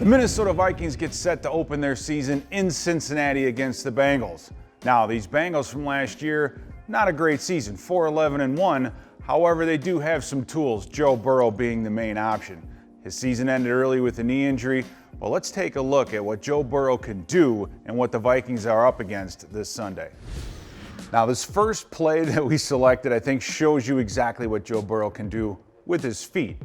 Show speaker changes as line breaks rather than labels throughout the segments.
The Minnesota Vikings get set to open their season in Cincinnati against the Bengals. Now, these Bengals from last year, not a great season, 4-11-1. However, they do have some tools, Joe Burrow being the main option. His season ended early with a knee injury. Well, let's take a look at what Joe Burrow can do and what the Vikings are up against this Sunday. Now, this first play that we selected, I think, shows you exactly what Joe Burrow can do with his feet.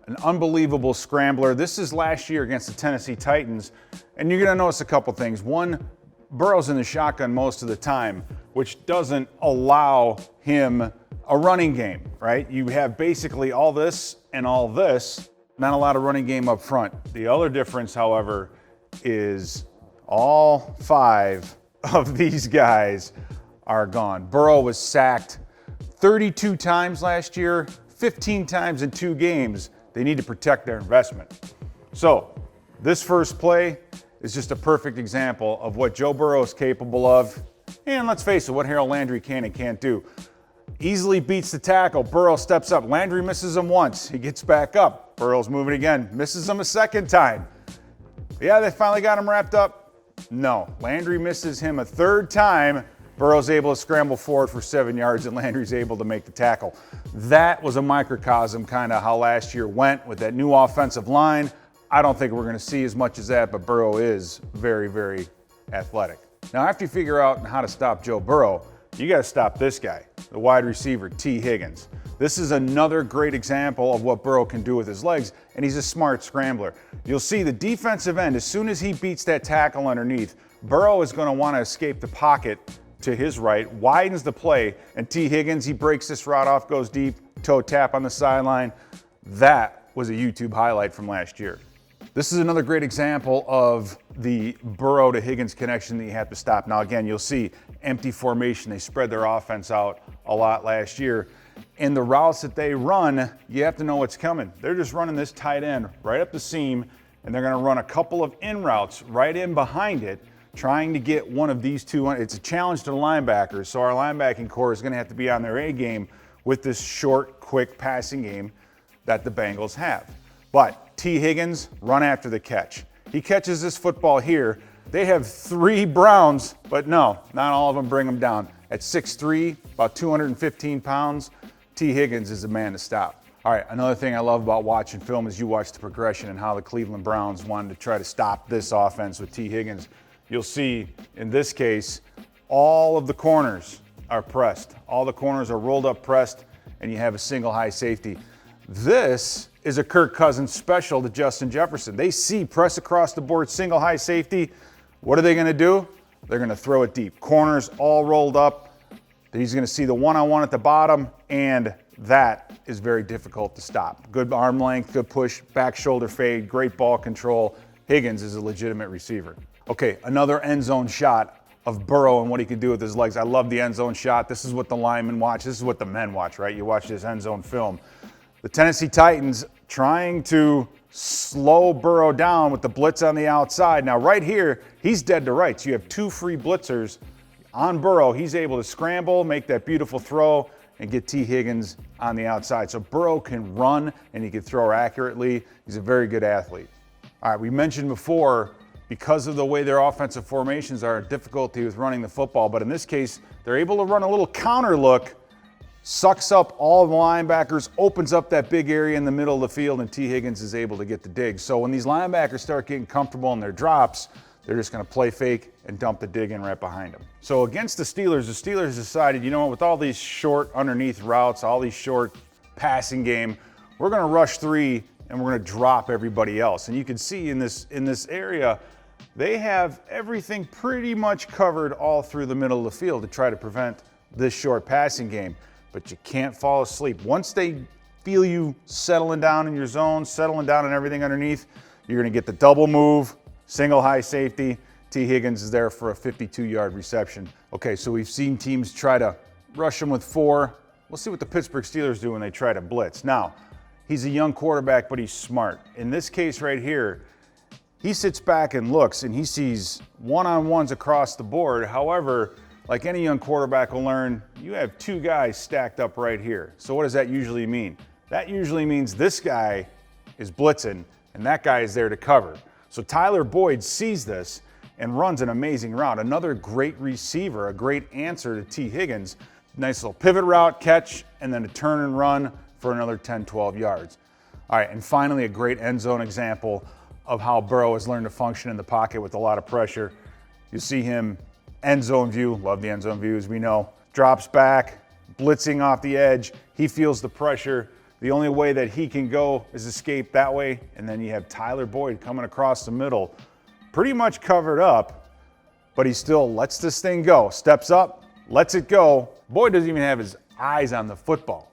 An unbelievable scrambler. This is last year against the Tennessee Titans, and you're going to notice a couple things. One, Burrow's in the shotgun most of the time, which doesn't allow him a running game, right? You have basically all this and all this, not a lot of running game up front. The other difference, however, is all 5 of these guys are gone. Burrow was sacked 32 times last year, 15 times in 2 games. They need to protect their investment. So this first play is just a perfect example of what Joe Burrow is capable of. And let's face it, what Harold Landry can and can't do. Easily beats the tackle. Burrow steps up. Landry misses him once. He gets back up. Burrow's moving again. Misses him a second time. Yeah, they finally got him wrapped up. No, Landry misses him a third time. Burrow's able to scramble forward for 7 yards, and Landry's able to make the tackle. That was a microcosm, kind of how last year went with that new offensive line. I don't think we're going to see as much as that, but Burrow is very, very athletic. Now, after you figure out how to stop Joe Burrow, you got to stop this guy, the wide receiver, T. Higgins. This is another great example of what Burrow can do with his legs, and he's a smart scrambler. You'll see the defensive end, as soon as he beats that tackle underneath, Burrow is going to want to escape the pocket to his right, widens the play, and T. Higgins, he breaks this route off, goes deep, toe tap on the sideline. That was a YouTube highlight from last year. This is another great example of the Burrow to Higgins connection that you have to stop. Now again, you'll see empty formation. They spread their offense out a lot last year. And the routes that they run, you have to know what's coming. They're just running this tight end right up the seam, and they're gonna run a couple of in routes right in behind it, trying to get one of these two. It's a challenge to the linebackers, so our linebacking core is going to have to be on their A game with this short, quick passing game that the Bengals have. But T. Higgins, run after the catch. He catches this football here. They have 3 Browns, but no, not all of them bring him down. At 6'3", about 215 pounds, T. Higgins is the man to stop. All right, another thing I love about watching film is you watch the progression and how the Cleveland Browns wanted to try to stop this offense with T. Higgins. You'll see, in this case, all of the corners are pressed. All the corners are rolled up pressed, and you have a single high safety. This is a Kirk Cousins special to Justin Jefferson. They see press across the board, single high safety. What are they going to do? They're going to throw it deep. Corners all rolled up. He's going to see the one-on-one at the bottom, and that is very difficult to stop. Good arm length, good push, back shoulder fade, great ball control. Higgins is a legitimate receiver. Okay, another end zone shot of Burrow and what he can do with his legs. I love the end zone shot. This is what the linemen watch. This is what the men watch, right? You watch this end zone film. The Tennessee Titans trying to slow Burrow down with the blitz on the outside. Now, right here, he's dead to rights. You have 2 free blitzers on Burrow. He's able to scramble, make that beautiful throw, and get T. Higgins on the outside. So Burrow can run, and he can throw accurately. He's a very good athlete. All right, we mentioned before, because of the way their offensive formations are, difficulty with running the football. But in this case, they're able to run a little counter look, sucks up all the linebackers, opens up that big area in the middle of the field, and T. Higgins is able to get the dig. So when these linebackers start getting comfortable in their drops, they're just going to play fake and dump the dig in right behind them. So against the Steelers decided, you know what, with all these short underneath routes, all these short passing game, we're going to rush 3 and we're going to drop everybody else. And you can see in this area, they have everything pretty much covered all through the middle of the field to try to prevent this short passing game. But you can't fall asleep. Once they feel you settling down in your zone, settling down in everything underneath, you're going to get the double move, single high safety. T. Higgins is there for a 52-yard reception. Okay, so we've seen teams try to rush him with 4. We'll see what the Pittsburgh Steelers do when they try to blitz. Now, he's a young quarterback, but he's smart. In this case right here, he sits back and looks, and he sees one-on-ones across the board. However, like any young quarterback will learn, you have 2 guys stacked up right here. So what does that usually mean? That usually means this guy is blitzing, and that guy is there to cover. So Tyler Boyd sees this and runs an amazing route. Another great receiver, a great answer to T. Higgins. Nice little pivot route, catch, and then a turn and run for another 10, 12 yards. All right, and finally a great end zone example of how Burrow has learned to function in the pocket with a lot of pressure. You see him end zone view, love the end zone view as we know, drops back, blitzing off the edge. He feels the pressure. The only way that he can go is escape that way, and then you have Tyler Boyd coming across the middle, pretty much covered up, but he still lets this thing go. Steps up, lets it go. Boyd doesn't even have his eyes on the football.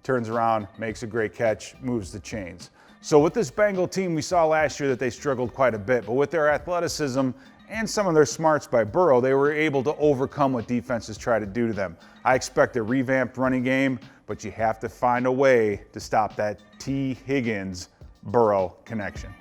Turns around, makes a great catch, moves the chains. So with this Bengal team, we saw last year that they struggled quite a bit, but with their athleticism and some of their smarts by Burrow, they were able to overcome what defenses try to do to them. I expect a revamped running game, but you have to find a way to stop that T. Higgins-Burrow connection.